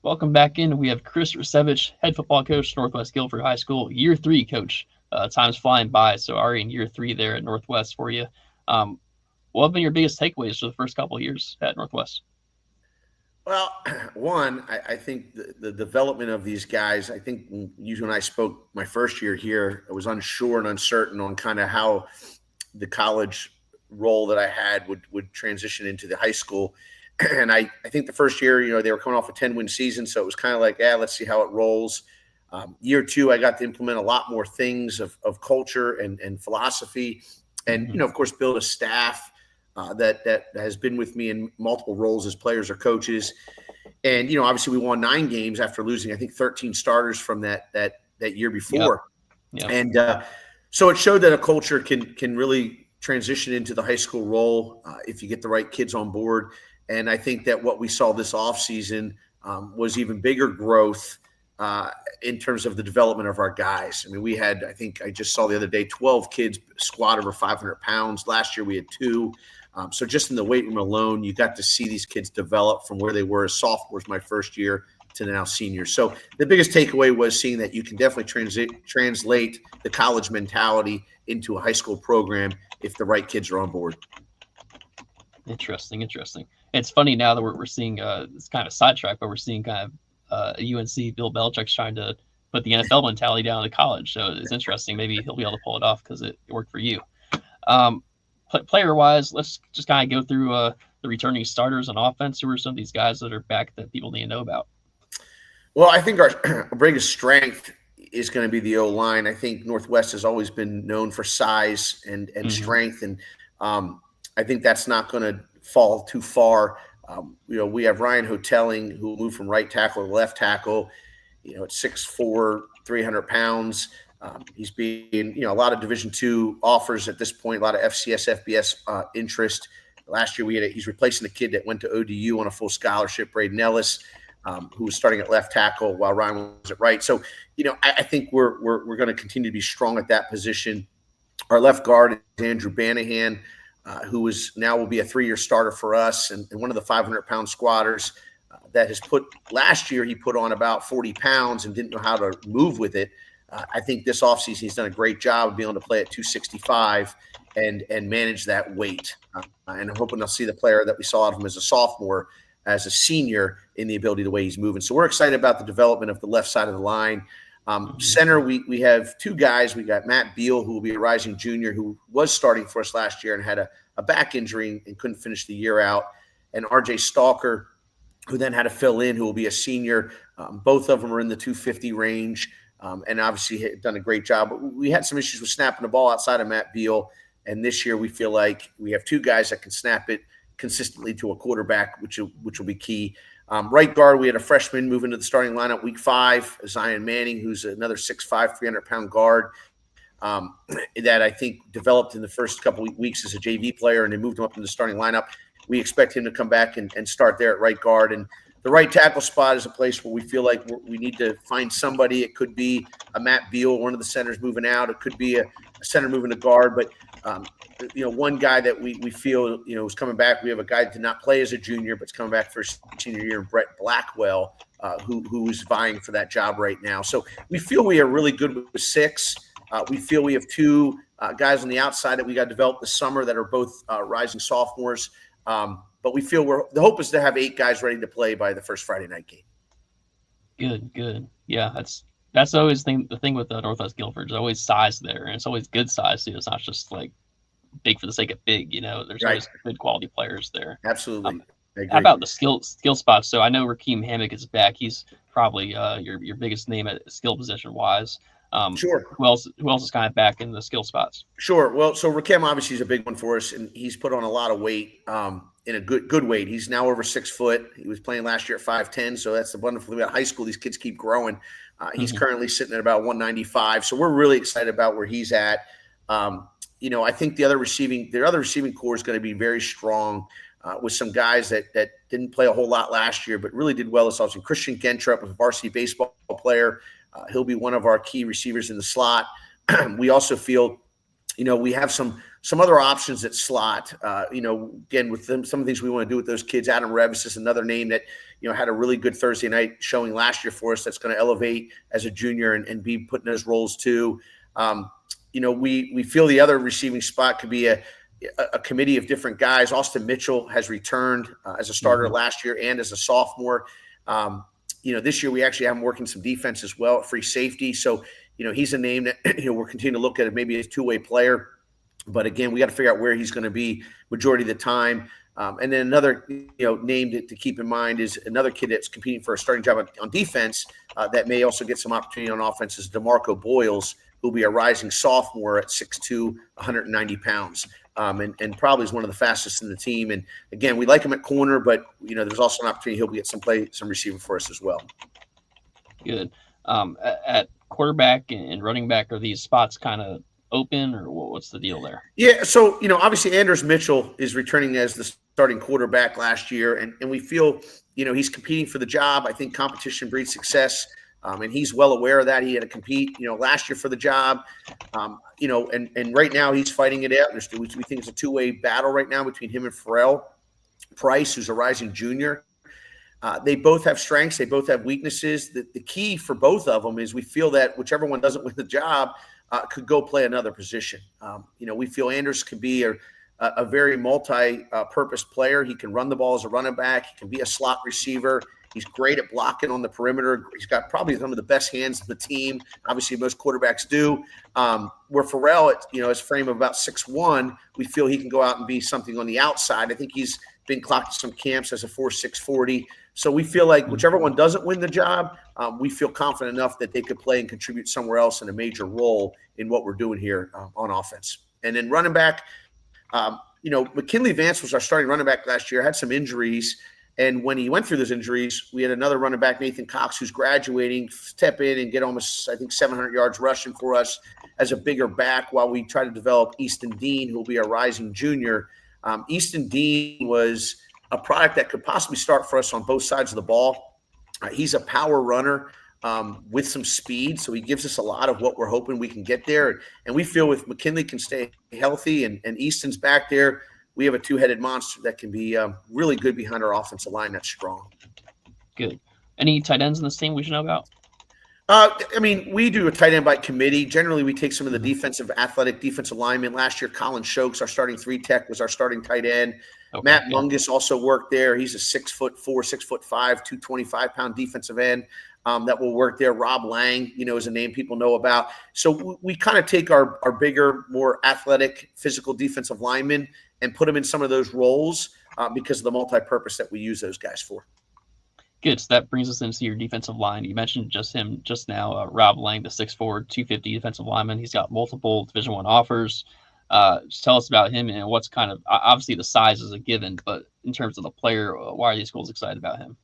Welcome back in. We have Chris Rusiewicz, head football coach, Northwest Guilford High School, year 3 coach. Time's flying by, so already in year 3 there at Northwest for you. What have been your biggest takeaways for the first couple of years at Northwest? Well, one, I think the development of these guys, I think when you and I spoke my first year here, I was unsure and uncertain on kind of how the college role that I had would transition into the high school. And I think the first year, they were coming off a 10-win season. So it was kind of like, let's see how it rolls. Year 2, I got to implement a lot more things of culture and philosophy and, of course, build a staff that has been with me in multiple roles as players or coaches. And, obviously we won 9 games after losing, I think, 13 starters from that year before. Yep. And so it showed that a culture can really transition into the high school role if you get the right kids on board. And I think that what we saw this offseason was even bigger growth in terms of the development of our guys. I mean, we had, I think I just saw the other day, 12 kids squat over 500 pounds. Last year we had 2. So just in the weight room alone, you got to see these kids develop from where they were as sophomores my first year to now seniors. So the biggest takeaway was seeing that you can definitely translate the college mentality into a high school program if the right kids are on board. Interesting. It's funny now that we're seeing it's kind of sidetrack, but we're seeing kind of UNC Bill Belichick's trying to put the NFL mentality down to college. So it's interesting. Maybe he'll be able to pull it off because it worked for you. Player-wise, let's just kind of go through the returning starters on offense. Who are some of these guys that are back that people need to know about? Well, I think our biggest strength is going to be the O-line. I think Northwest has always been known for size and strength, and I think that's not going to fall too far. We have Ryan Hotelling, who moved from right tackle to left tackle, at 6'4", 300 pounds. He's being, a lot of Division II offers at this point, a lot of FCS, FBS interest. Last year he's replacing the kid that went to ODU on a full scholarship, Braden Ellis, who was starting at left tackle while Ryan was at right. So, I think we're going to continue to be strong at that position. Our left guard is Andrew Banahan, who will be a 3-year starter for us and one of the 500-pound squatters that has last year he put on about 40 pounds and didn't know how to move with it. I think this offseason he's done a great job of being able to play at 265 and manage that weight. And I'm hoping to see the player that we saw out of him as a sophomore, as a senior, in the ability, the way he's moving. So we're excited about the development of the left side of the line. Center, we have 2 guys. We got Matt Beal, who will be a rising junior, who was starting for us last year and had a back injury and couldn't finish the year out. And RJ Stalker, who then had to fill in, who will be a senior. Both of them are in the 250 range. And obviously had done a great job. But we had some issues with snapping the ball outside of Matt Beal. And this year we feel like we have 2 guys that can snap it consistently to a quarterback, which will be key. Right guard, we had a freshman move into the starting lineup week 5, Zion Manning, who's another 6'5", 300-pound guard that I think developed in the first couple of weeks as a JV player and then moved him up in the starting lineup. We expect him to come back and start there at right guard. And the right tackle spot is a place where we feel like we need to find somebody. It could be a Matt Beal, one of the centers moving out. It could be a center moving to guard. But, one guy that we feel, is coming back. We have a guy that did not play as a junior, but is coming back for his senior year, Brett Blackwell, who is vying for that job right now. So we feel we are really good with 6. We feel we have 2 guys on the outside that we got developed this summer that are both rising sophomores. But we feel the hope is to have 8 guys ready to play by the first Friday night game. Good. Yeah, that's always the thing with Northwest Guilford. There's always size there, and it's always good size too. It's not just like big for the sake of big. There's always good quality players there. Absolutely. How about the skill spots? So I know Rakeem Hammock is back. He's probably your biggest name at skill position wise. Sure. Who else is kind of back in the skill spots? Sure. Well, so Rakim obviously is a big one for us, and he's put on a lot of weight, in a good weight. He's now over 6 foot. He was playing last year at 5'10", so that's the wonderful thing about high school. These kids keep growing. He's currently sitting at about 195, so we're really excited about where he's at. I think the other receiving core is going to be very strong with some guys that didn't play a whole lot last year, but really did well this offseason. Christian Gentrup, a varsity baseball player. He'll be one of our key receivers in the slot. We also feel, we have some some other options at slot. Again, with them, some of the things we want to do with those kids. Adam Revis is another name that had a really good Thursday night showing last year for us. That's going to elevate as a junior and be put in those roles too. We feel the other receiving spot could be a committee of different guys. Austin Mitchell has returned as a starter last year and as a sophomore. This year we actually have him working some defense as well at free safety. So, he's a name that we're continuing to look at maybe as a two-way player. But again, we got to figure out where he's going to be majority of the time. And then another name to keep in mind is another kid that's competing for a starting job on defense that may also get some opportunity on offense is DeMarco Boyles, who'll be a rising sophomore at 6'2", 190 pounds. And probably is one of the fastest in the team. And again, we like him at corner, but there's also an opportunity he'll get some receiving for us as well. Good. At quarterback and running back, are these spots kind of open, or what's the deal there? Yeah, so obviously Anders Mitchell is returning as the starting quarterback last year, and we feel he's competing for the job. I think competition breeds success. And he's well aware of that. He had to compete, last year for the job, and right now he's fighting it out. We think it's a two-way battle right now between him and Pharrell Price, who's a rising junior. They both have strengths. They both have weaknesses. The key for both of them is we feel that whichever one doesn't win the job could go play another position. We feel Anders could be a very multi-purpose player. He can run the ball as a running back. He can be a slot receiver. He's great at blocking on the perimeter. He's got probably some of the best hands of the team. Obviously, most quarterbacks do. Where Pharrell, his frame of about 6'1", we feel he can go out and be something on the outside. I think he's been clocked at some camps as a 4.6 40. So we feel like whichever one doesn't win the job, we feel confident enough that they could play and contribute somewhere else in a major role in what we're doing here on offense. And then running back, McKinley Vance was our starting running back last year, had some injuries. And when he went through those injuries, we had another running back, Nathan Cox, who's graduating, step in and get almost, 700 yards rushing for us as a bigger back while we try to develop Easton Dean, who will be a rising junior. Easton Dean was a product that could possibly start for us on both sides of the ball. He's a power runner with some speed, so he gives us a lot of what we're hoping we can get there. And we feel if McKinley can stay healthy and Easton's back there, we have a two-headed monster that can be really good behind our offensive line that's strong. Good. Any tight ends in this team we should know about? We do a tight end by committee. Generally, we take some of the athletic defensive linemen. Last year, Colin Shokes, our starting 3-tech, was our starting tight end. Okay, Matt Mungus also worked there. He's a 6'4", 6'5", 225-pound defensive end that will work there. Rob Lang, is a name people know about. So we kind of take our bigger, more athletic, physical defensive linemen and put them in some of those roles because of the multi-purpose that we use those guys for. Good. So that brings us into your defensive line. You mentioned him just now, Rob Lang, the 6'4", 250 defensive lineman. He's got multiple Division I offers. Just tell us about him and what's kind of – obviously the size is a given, but in terms of the player, why are these schools excited about him?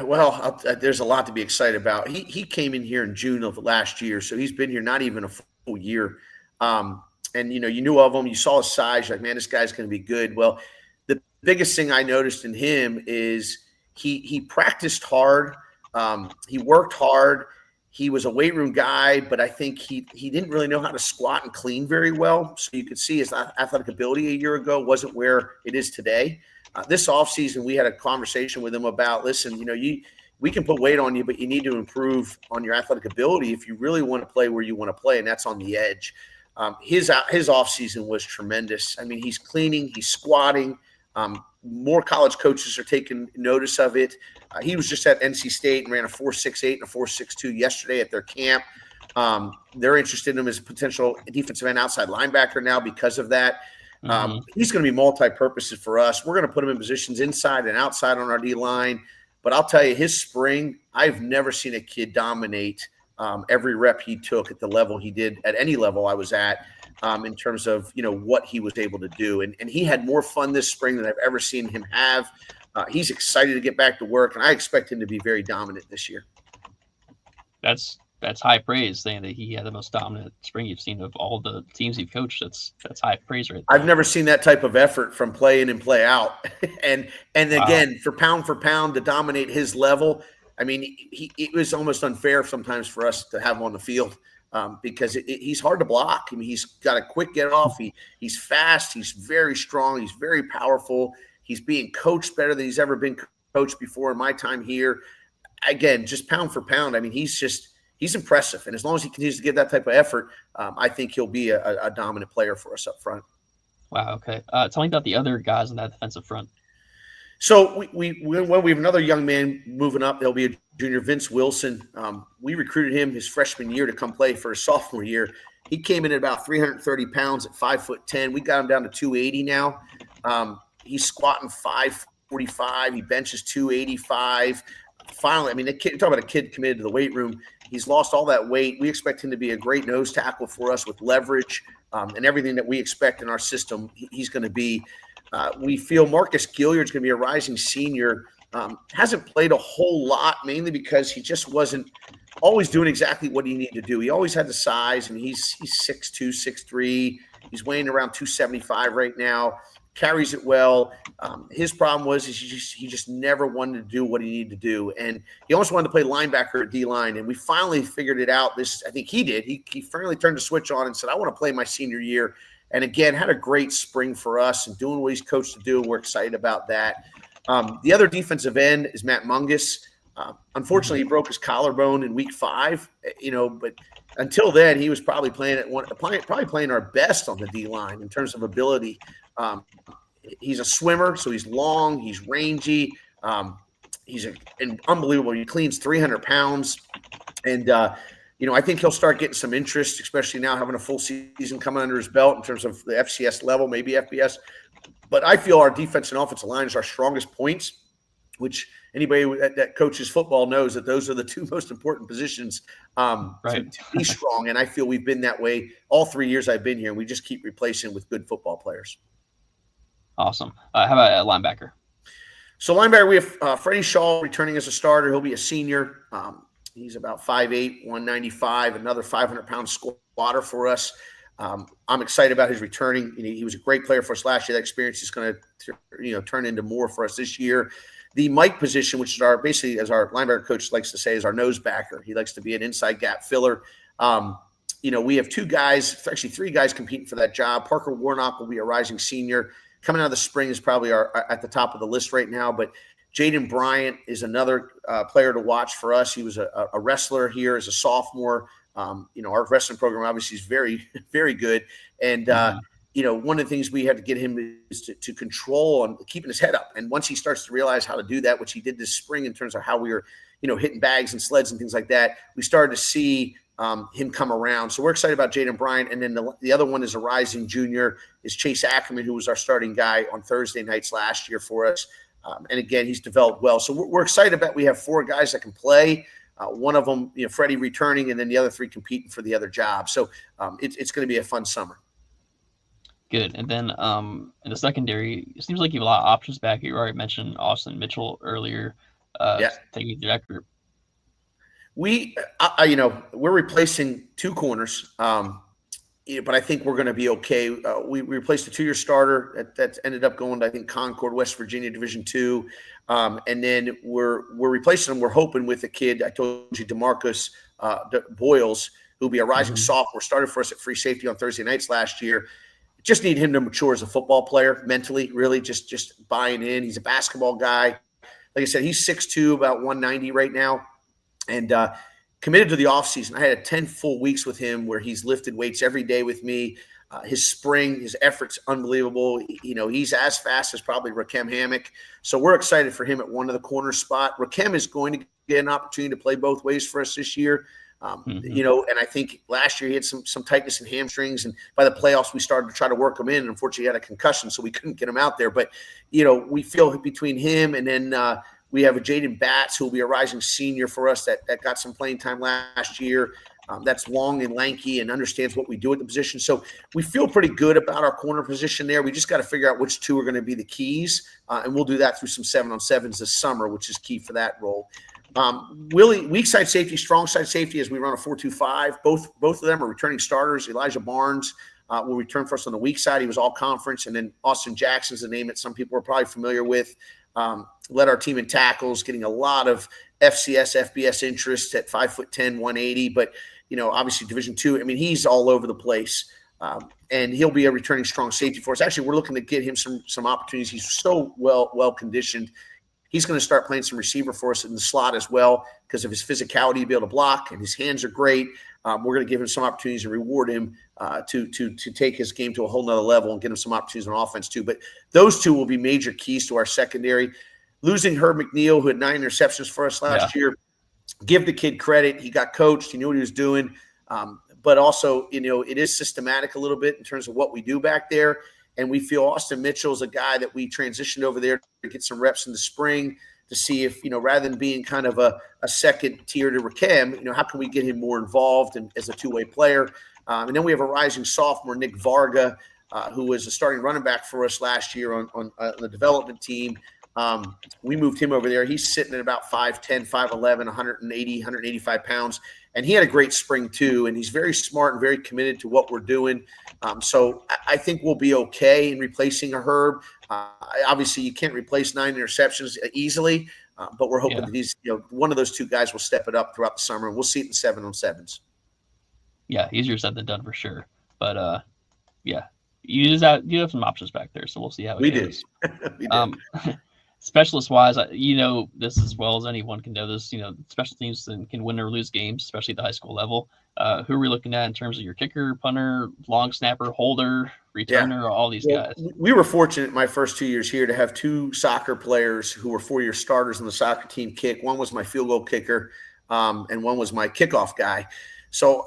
Well, there's a lot to be excited about. He came in here in June of last year, so he's been here not even a full year. And, you knew of him. You saw his size. You're like, man, this guy's going to be good. Well, the biggest thing I noticed in him is he practiced hard. He worked hard. He was a weight room guy, but I think he didn't really know how to squat and clean very well. So you could see his athletic ability a year ago wasn't where it is today. This offseason, we had a conversation with him about, listen, we can put weight on you, but you need to improve on your athletic ability if you really want to play where you want to play, and that's on the edge. His offseason was tremendous. He's cleaning, he's squatting. More college coaches are taking notice of it. He was just at NC State and ran a 4.68 and a 4.62 yesterday at their camp. They're interested in him as a potential defensive end outside linebacker now because of that. He's going to be multi-purposes for us. We're going to put him in positions inside and outside on our D-line. But I'll tell you, his spring, I've never seen a kid dominate every rep he took at the level he did at any level I was at in terms of, what he was able to do. And he had more fun this spring than I've ever seen him have. He's excited to get back to work, and I expect him to be very dominant this year. That's high praise, saying that he had the most dominant spring you've seen of all the teams you've coached. That's high praise right there. I've never seen that type of effort from play in and play out. and again, for pound to dominate his level, it was almost unfair sometimes for us to have him on the field because he's hard to block. I mean, he's got a quick get off. He's fast. He's very strong. He's very powerful. He's being coached better than he's ever been coached before in my time here. Again, just pound for pound. I mean, he's impressive. And as long as he continues to give that type of effort, I think he'll be a dominant player for us up front. Wow. Okay. Tell me about the other guys on that defensive front. So we have another young man moving up. There'll be a junior, Vince Wilson. We recruited him his freshman year to come play for his sophomore year. He came in at about 330 pounds at 5'10". We got him down to 280 now. He's squatting 545. He benches 285. Finally, I mean, talk about a kid committed to the weight room. He's lost all that weight. We expect him to be a great nose tackle for us with leverage and everything that we expect in our system. He's going to be. We feel Marcus Gilliard's going to be a rising senior. Hasn't played a whole lot, mainly because he just wasn't always doing exactly what he needed to do. He always had the size, and he's 6'2", 6'3". He's weighing around 275 right now. Carries it well. His problem was he just never wanted to do what he needed to do, and he almost wanted to play linebacker at D-line. And we finally figured it out. I think he did. He finally turned the switch on and said, "I want to play my senior year." And again, had a great spring for us and doing what he's coached to do. And we're excited about that. The other defensive end is Matt Mungus. Unfortunately, he broke his collarbone in week 5. But until then, he was probably playing our best on the D line in terms of ability. He's a swimmer, so he's long, he's rangy, he's unbelievable. He cleans 300 pounds, and I think he'll start getting some interest, especially now having a full season coming under his belt in terms of the FCS level, maybe FBS. But I feel our defense and offensive line is our strongest points, which anybody that coaches football knows that those are the two most important positions to be strong. And I feel we've been that way all 3 years I've been here, and we just keep replacing with good football players. Awesome. How about a linebacker? So linebacker, we have Freddie Shaw returning as a starter. He'll be a senior. He's about 5'8", 195, another 500-pound squatter for us. I'm excited about his returning. He was a great player for us last year. That experience is going to turn into more for us this year. The Mike position, which is basically, as our linebacker coach likes to say, is our nose backer. He likes to be an inside gap filler. We have 2 guys, actually 3 guys competing for that job. Parker Warnock will be a rising senior. Coming out of the spring is probably at the top of the list right now, but Jaden Bryant is another player to watch for us. He was a wrestler here as a sophomore. Our wrestling program obviously is very, very good. And, one of the things we had to get him is to control on keeping his head up. And once he starts to realize how to do that, which he did this spring in terms of how we were, hitting bags and sleds and things like that, we started to see him come around. So we're excited about Jaden Bryant. And then the other one is a rising junior, is Chase Ackerman, who was our starting guy on Thursday nights last year for us. And again, he's developed well. So we're excited about we have 4 guys that can play. One of them, Freddie returning, and then the other 3 competing for the other job. So it's going to be a fun summer. Good. And then in the secondary, it seems like you have a lot of options back here. You already mentioned Austin Mitchell earlier. Taking through that group. We're replacing 2 corners. But I think we're going to be okay. We replaced a 2-year starter that ended up going to, I think, Concord, West Virginia, Division II. And then we're replacing him. We're hoping with a kid, I told you, DeMarcus Boyles, who'll be a rising sophomore, started for us at free safety on Thursday nights last year. Just need him to mature as a football player mentally, really just buying in. He's a basketball guy. Like I said, he's 6'2", about 190 right now. And committed to the offseason. I had 10 full weeks with him where he's lifted weights every day with me. His spring, his effort's unbelievable. He's as fast as probably Rakim Hammock. So we're excited for him at one of the corner spot. Rakim is going to get an opportunity to play both ways for us this year. And I think last year he had some tightness in hamstrings, and by the playoffs we started to try to work him in. And unfortunately, he had a concussion, so we couldn't get him out there. But we feel between him and then we have a Jaden Batts, who will be a rising senior for us that got some playing time last year. That's long and lanky and understands what we do at the position. So we feel pretty good about our corner position there. We just got to figure out which 2 are going to be the keys, and we'll do that through some 7-on-7s this summer, which is key for that role. Willie, weak side safety, strong side safety, as we run a 4-2-5. Both of them are returning starters. Elijah Barnes will return for us on the weak side. He was all conference. And then Austin Jackson's the name that some people are probably familiar with. Led our team in tackles, getting a lot of FCS, FBS interest at 5'10", 180. But, obviously Division II. I mean, he's all over the place. And he'll be a returning strong safety for us. Actually, we're looking to get him some opportunities. He's so well conditioned. He's going to start playing some receiver for us in the slot as well because of his physicality to be able to block, and his hands are great. We're going to give him some opportunities and reward him to take his game to a whole nother level and get him some opportunities on offense too. But those two will be major keys to our secondary. Losing Herb McNeil, who had 9 interceptions for us last year, give the kid credit. He got coached. He knew what he was doing. But also, it is systematic a little bit in terms of what we do back there. And we feel Austin Mitchell is a guy that we transitioned over there to get some reps in the spring to see if, rather than being kind of a second tier to Rakim, how can we get him more involved as a two-way player? And then we have a rising sophomore, Nick Varga, who was a starting running back for us last year on the development team. We moved him over there. He's sitting at about 5'10", 5'11", 185 pounds. And he had a great spring too. And he's very smart and very committed to what we're doing. So I think we'll be okay in replacing a Herb. Obviously, you can't replace 9 interceptions easily, but we're hoping that he's, one of those two guys will step it up throughout the summer, and we'll see it in 7-on-7s. Yeah, easier said than done for sure. But you have some options back there, so we'll see how it goes. We do. Specialist wise, this as well as anyone can know this. Special teams can win or lose games, especially at the high school level. Who are we looking at in terms of your kicker, punter, long snapper, holder, returner, all these guys? We were fortunate my first 2 years here to have 2 soccer players who were 4-year starters on the soccer team kick. One was my field goal kicker, and one was my kickoff guy. So,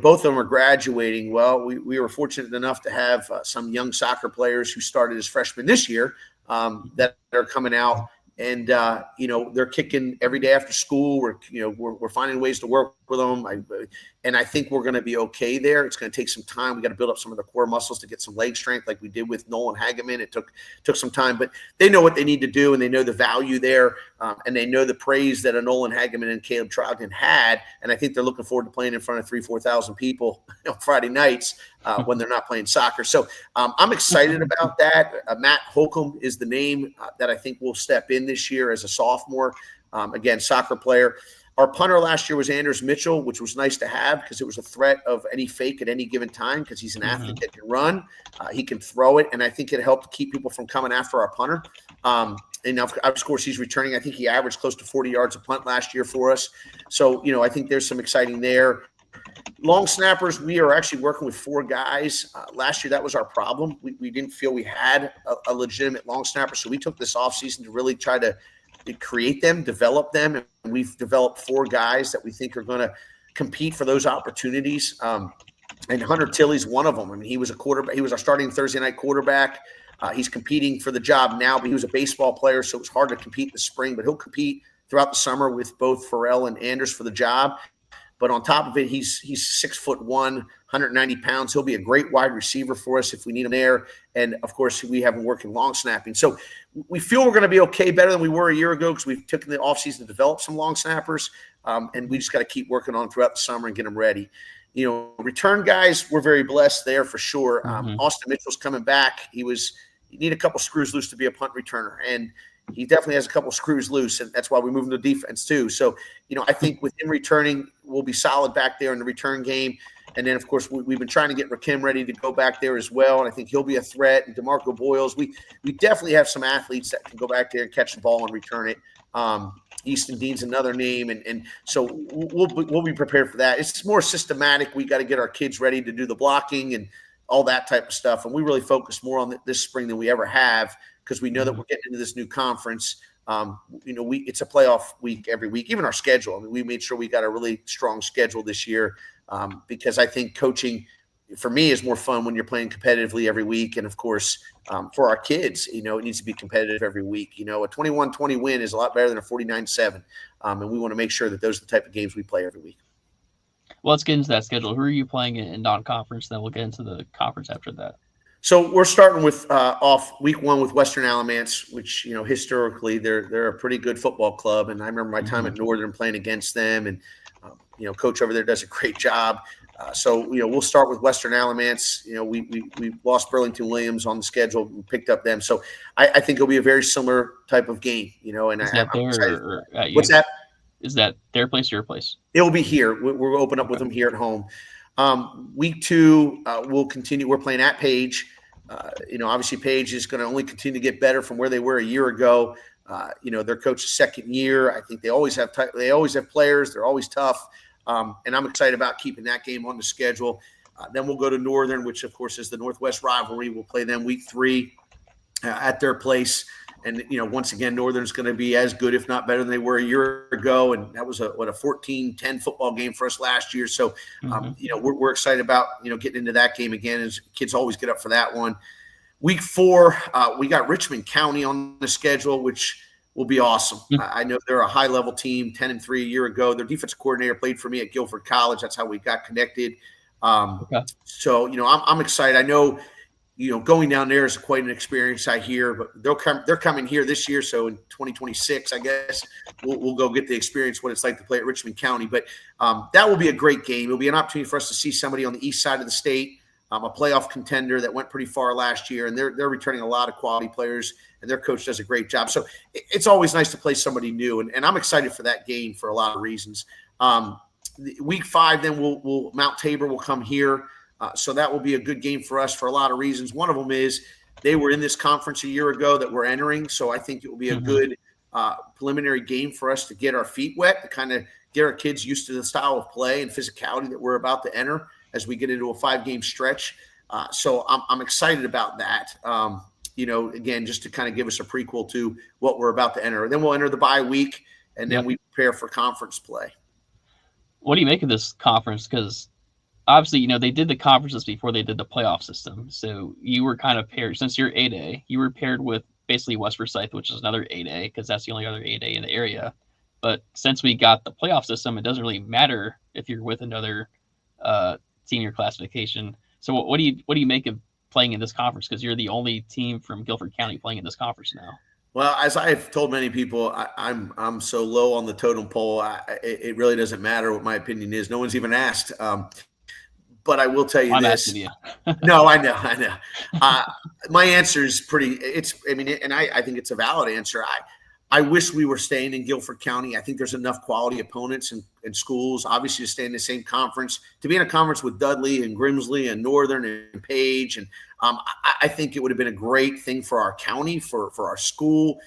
both of them are graduating. Well, we were fortunate enough to have some young soccer players who started as freshmen this year that are coming out, and they're kicking every day after school. We're finding ways to work with them, and I think we're going to be okay there. It's going to take some time. We got to build up some of the core muscles to get some leg strength, like we did with Nolan Hageman. It took some time, but they know what they need to do, and they know the value there, and they know the praise that a Nolan Hageman and Caleb Trogdon had. And I think they're looking forward to playing in front of 3,000-4,000 people on Friday nights when they're not playing soccer. So I'm excited about that. Matt Holcomb is the name that I think will step in this year as a sophomore. Again, soccer player. Our punter last year was Anders Mitchell, which was nice to have because it was a threat of any fake at any given time because he's an athlete that can run. He can throw it, and I think it helped keep people from coming after our punter. And of course, he's returning. I think he averaged close to 40 yards a punt last year for us. So, I think there's some exciting there. Long snappers, we are actually working with 4 guys. Last year, that was our problem. We didn't feel we had a legitimate long snapper, so we took this offseason to really try to create them, develop them, and we've developed 4 guys that we think are going to compete for those opportunities. And Hunter Tilley's one of them. I mean, he was a quarterback. He was our starting Thursday night quarterback. He's competing for the job now, but he was a baseball player, so it's hard to compete in the spring. But he'll compete throughout the summer with both Farrell and Anders for the job. But on top of it, he's 6'1", 190 pounds. He'll be a great wide receiver for us if we need him there. And, of course, we have him working long snapping. So we feel we're going to be okay, better than we were a year ago because we've taken the offseason to develop some long snappers. And we just got to keep working on them throughout the summer and get them ready. Return guys, we're very blessed there for sure. Austin Mitchell's coming back. You need a couple screws loose to be a punt returner. And he definitely has a couple screws loose, and that's why we moved him to defense too. So, I think with him returning, we'll be solid back there in the return game. And then, of course, we've been trying to get Rakim ready to go back there as well, and I think he'll be a threat. And DeMarco Boyles, we definitely have some athletes that can go back there and catch the ball and return it. Easton Dean's another name, and so we'll be prepared for that. It's more systematic. We got to get our kids ready to do the blocking and all that type of stuff, and we really focus more on this spring than we ever have. Because we know that we're getting into this new conference. It's a playoff week every week, even our schedule. I mean, we made sure we got a really strong schedule this year because I think coaching for me is more fun when you're playing competitively every week. And of course, for our kids, it needs to be competitive every week. A 21-20 win is a lot better than a 49-7. And we want to make sure that those are the type of games we play every week. Well, let's get into that schedule. Who are you playing in non-conference? Then we'll get into the conference after that. So we're starting with off week 1 with Western Alamance, which historically they're a pretty good football club, and I remember my time at Northern playing against them, and coach over there does a great job. So we'll start with Western Alamance. We lost Burlington Williams on the schedule and picked up them, so I think it'll be a very similar type of game. And I'm excited. What's that? Is that their place or your place? It will be here. We'll open up with them here at home. Week 2, we'll continue. We're playing at Page. Obviously Page is going to only continue to get better from where they were a year ago. Their coach's second year. I think they always have players. They're always tough. And I'm excited about keeping that game on the schedule. Then we'll go to Northern, which of course is the Northwest rivalry. We'll play them week 3 at their place. And, once again, Northern's going to be as good, if not better than they were a year ago. And that was a 14-10 football game for us last year. So, we're excited about, getting into that game again, as kids always get up for that one. Week 4, we got Richmond County on the schedule, which will be awesome. I know they're a high-level team, 10-3 a year ago. Their defensive coordinator played for me at Guilford College. That's how we got connected. So, I'm excited. I know, going down there is quite an experience, I hear, but they're coming here this year. So in 2026, I guess we'll go get the experience, what it's like to play at Richmond County. But that will be a great game. It'll be an opportunity for us to see somebody on the east side of the state, a playoff contender that went pretty far last year, and they're returning a lot of quality players, and their coach does a great job. So it's always nice to play somebody new, and I'm excited for that game for a lot of reasons. Week 5, then we'll Mount Tabor will come here. So that will be a good game for us for a lot of reasons. One of them is they were in this conference a year ago that we're entering. So I think it will be a good preliminary game for us to get our feet wet, to kind of get our kids used to the style of play and physicality that we're about to enter as we get into a 5-game stretch. So I'm excited about that. Again, just to kind of give us a prequel to what we're about to enter. And then we'll enter the bye week, and then we prepare for conference play. What do you make of this conference? Because obviously, they did the conferences before they did the playoff system. So you were kind of paired, since you're 8A, you were paired with basically West Forsyth, which is another 8A, because that's the only other 8A in the area. But since we got the playoff system, it doesn't really matter if you're with another senior classification. So what do you make of playing in this conference? Because you're the only team from Guilford County playing in this conference now. Well, as I've told many people, I'm so low on the totem pole. It really doesn't matter what my opinion is. No one's even asked. But I will tell you this. You. No, I know. My answer is I think it's a valid answer. I wish we were staying in Guilford County. I think there's enough quality opponents and schools, obviously, to stay in the same conference, to be in a conference with Dudley and Grimsley and Northern and Page. And I think it would have been a great thing for our county, for our school.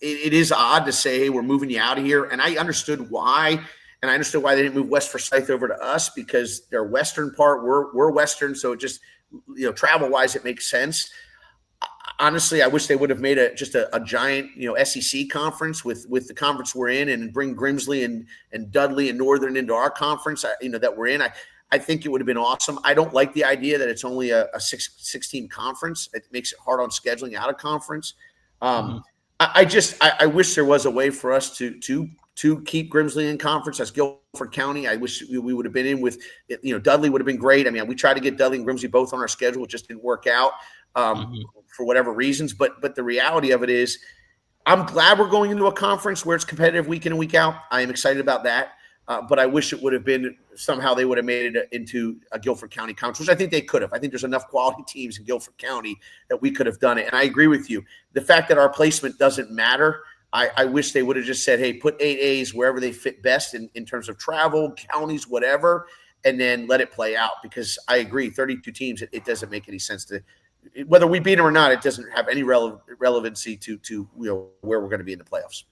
It is odd to say, hey, we're moving you out of here. And I understood why. And I understood why they didn't move West Forsyth over to us, because their western part, we're western. So it just, travel-wise, it makes sense. Honestly, I wish they would have made a giant, SEC conference with the conference we're in, and bring Grimsley and Dudley and Northern into our conference, that we're in. I think it would have been awesome. I don't like the idea that it's only a 6-team conference. It makes it hard on scheduling out of conference. I wish there was a way for us to keep Grimsley in conference as Guilford County. I wish we would have been in with, Dudley would have been great. I mean, we tried to get Dudley and Grimsley both on our schedule. It just didn't work out for whatever reasons. But the reality of it is, I'm glad we're going into a conference where it's competitive week in and week out. I am excited about that. But I wish it would have been somehow they would have made it into a Guilford County conference, which I think they could have. I think there's enough quality teams in Guilford County that we could have done it. And I agree with you. The fact that our placement doesn't matter, I wish they would have just said, hey, put 8As wherever they fit best in terms of travel, counties, whatever, and then let it play out. Because I agree, 32 teams, it doesn't make any sense to – whether we beat them or not, it doesn't have any relevancy to where we're going to be in the playoffs.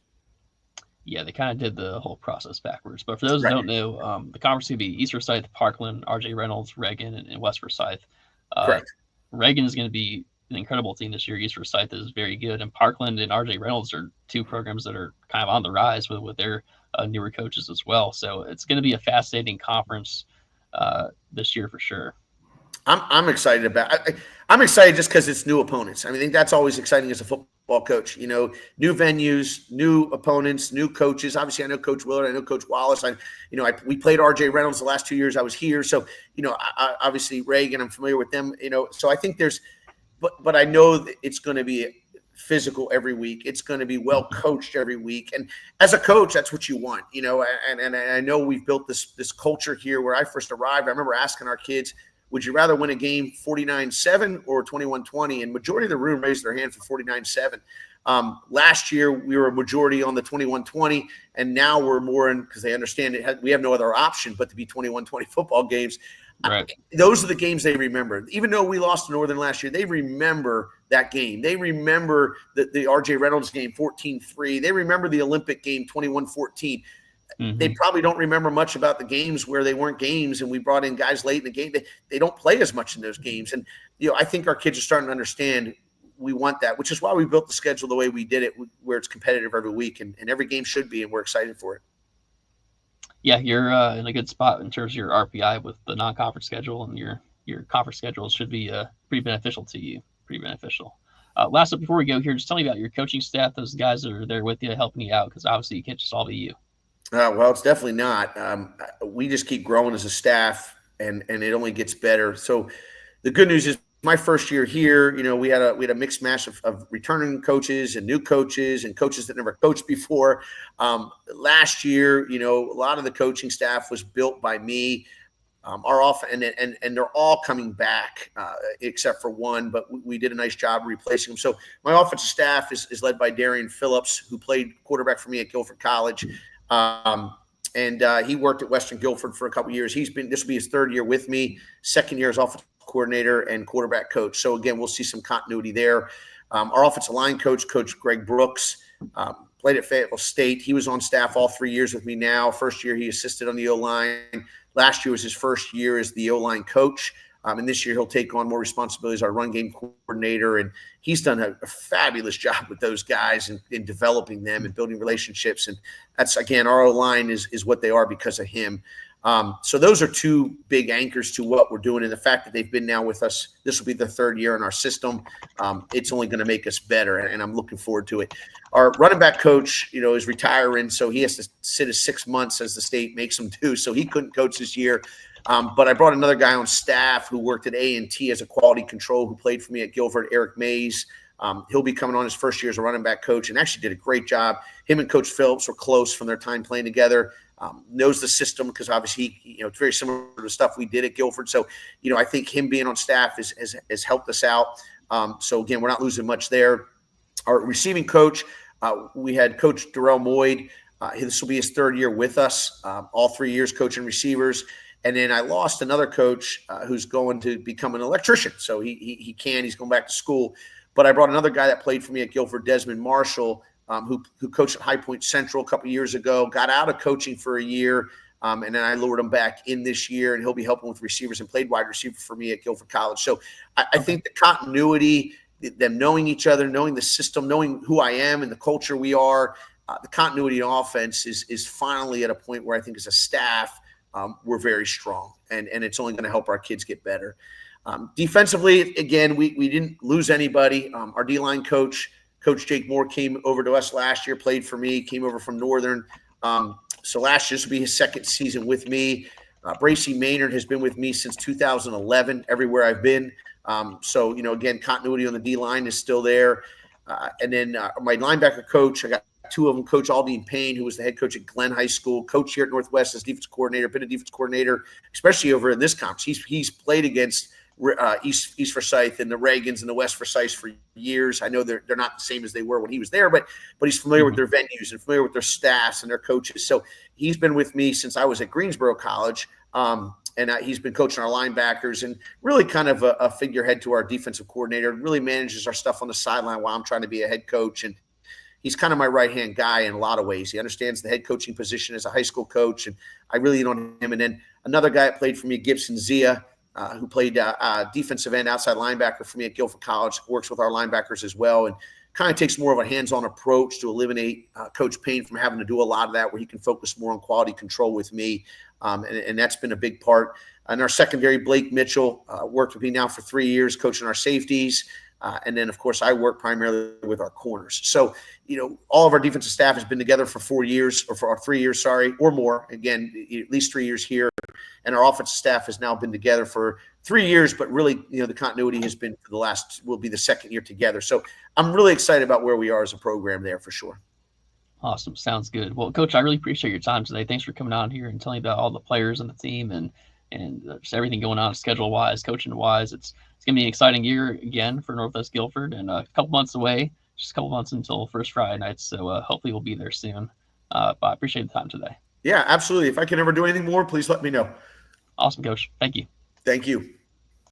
Yeah, they kind of did the whole process backwards. But for those who don't know, the conference would be East Forsyth, Parkland, RJ Reynolds, Reagan, and West Forsyth. Correct. Reagan is going to be an incredible team this year. East Forsyth is very good. And Parkland and RJ Reynolds are two programs that are kind of on the rise with their newer coaches as well. So it's going to be a fascinating conference this year for sure. I'm excited about it. I'm excited just because it's new opponents. I mean, I think that's always exciting as a football coach. New venues, new opponents, new coaches. Obviously, I know Coach Willard. I know Coach Wallace. We played RJ Reynolds the last 2 years I was here. So, obviously Reagan, I'm familiar with them. So I think there's, but I know that it's going to be physical every week. It's going to be well coached every week. And as a coach, that's what you want. And I know we've built this culture here. Where I first arrived, I remember asking our kids, would you rather win a game 49-7 or 21-20? And majority of the room raised their hand for 49-7. Last year, we were a majority on the 21-20, and now we're more in because they understand we have no other option but to be 21-20 football games. Right. Those are the games they remember. Even though we lost to Northern last year, they remember that game. They remember the R.J. Reynolds game, 14-3. They remember the Olympic game, 21-14. They probably don't remember much about the games where they weren't games and we brought in guys late in the game. They don't play as much in those games. And, I think our kids are starting to understand we want that, which is why we built the schedule the way we did it, where it's competitive every week and every game should be, and we're excited for it. Yeah, you're in a good spot in terms of your RPI with the non-conference schedule, and your conference schedule should be pretty beneficial to you. Pretty beneficial. Last up before we go here, just tell me about your coaching staff, those guys that are there with you, helping you out, because obviously you can't just all be you. Well, it's definitely not. We just keep growing as a staff, and it only gets better. So the good news is my first year here, we had a mixed match of returning coaches and new coaches and coaches that never coached before. Last year, a lot of the coaching staff was built by me. And they're all coming back except for one, but we did a nice job replacing them. So my offensive staff is led by Darian Phillips, who played quarterback for me at Guilford College. And he worked at Western Guilford for a couple of years. This will be his third year with me, second year as offensive coordinator and quarterback coach. So again, we'll see some continuity there. Our offensive line coach Greg Brooks, played at Fayetteville State. He was on staff all 3 years with me now. First year he assisted on the O-line. Last year was his first year as the O-line coach. And this year he'll take on more responsibilities, our run game coordinator. And he's done a fabulous job with those guys in developing them and building relationships. And that's, again, our O-line is what they are because of him. So those are two big anchors to what we're doing. And the fact that they've been now with us, this will be the third year in our system. It's only going to make us better. And I'm looking forward to it. Our running back coach, is retiring. So he has to sit his 6 months as the state makes him do. So he couldn't coach this year. But I brought another guy on staff who worked at A&T as a quality control, who played for me at Guilford, Eric Mays. He'll be coming on his first year as a running back coach and actually did a great job. Him and Coach Phillips were close from their time playing together, knows the system because obviously, it's very similar to the stuff we did at Guilford. So, I think him being on staff has helped us out. So, again, we're not losing much there. Our receiving coach, we had Coach Darrell Moyd. This will be his third year with us, all 3 years coaching receivers. And then I lost another coach who's going to become an electrician. So he's going back to school. But I brought another guy that played for me at Guilford, Desmond Marshall, who coached at High Point Central a couple of years ago, got out of coaching for a year. And then I lured him back in this year, and he'll be helping with receivers and played wide receiver for me at Guilford College. So I think the continuity, them knowing each other, knowing the system, knowing who I am and the culture we are, the continuity in offense is finally at a point where I think as a staff, we're very strong, and it's only going to help our kids get better. Defensively, again, we didn't lose anybody. Our D-line coach Jake Moore, came over to us last year, played for me, came over from Northern. So last year, this will be his second season with me. Bracy Maynard has been with me since 2011, everywhere I've been. So, again, continuity on the D-line is still there. And then my linebacker coach, I got two of them, Coach Aldine Payne, who was the head coach at Glenn High School, coach here at Northwest as defense coordinator, been a defense coordinator, especially over in this conference. He's played against East Forsyth and the Reagans and the West Forsyth for years. I know they're not the same as they were when he was there, but he's familiar with their venues and familiar with their staffs and their coaches. So he's been with me since I was at Greensboro College. And he's been coaching our linebackers and really kind of a figurehead to our defensive coordinator, really manages our stuff on the sideline while I'm trying to be a head coach. And he's kind of my right-hand guy in a lot of ways. He understands the head coaching position as a high school coach, and I really lean on him. And then another guy that played for me, Gibson Zia, who played defensive end, outside linebacker for me at Guilford College, works with our linebackers as well, and kind of takes more of a hands-on approach to eliminate Coach Payne from having to do a lot of that, where he can focus more on quality control with me. And that's been a big part. And our secondary, Blake Mitchell, worked with me now for 3 years, coaching our safeties. And then, of course, I work primarily with our corners. So, all of our defensive staff has been together for 4 years, or for 3 years, or more. Again, at least 3 years here. And our offensive staff has now been together for 3 years, but really, the continuity has been for will be the second year together. So I'm really excited about where we are as a program there for sure. Awesome. Sounds good. Well, Coach, I really appreciate your time today. Thanks for coming on here and telling me about all the players on the team and just everything going on schedule-wise, coaching-wise. It's going to be an exciting year again for Northwest Guilford, and a couple months away just a couple months until first Friday night, so hopefully we'll be there soon. But I appreciate the time today. Yeah, absolutely. If I can ever do anything more, please let me know. Awesome, Coach. Thank you. Thank you.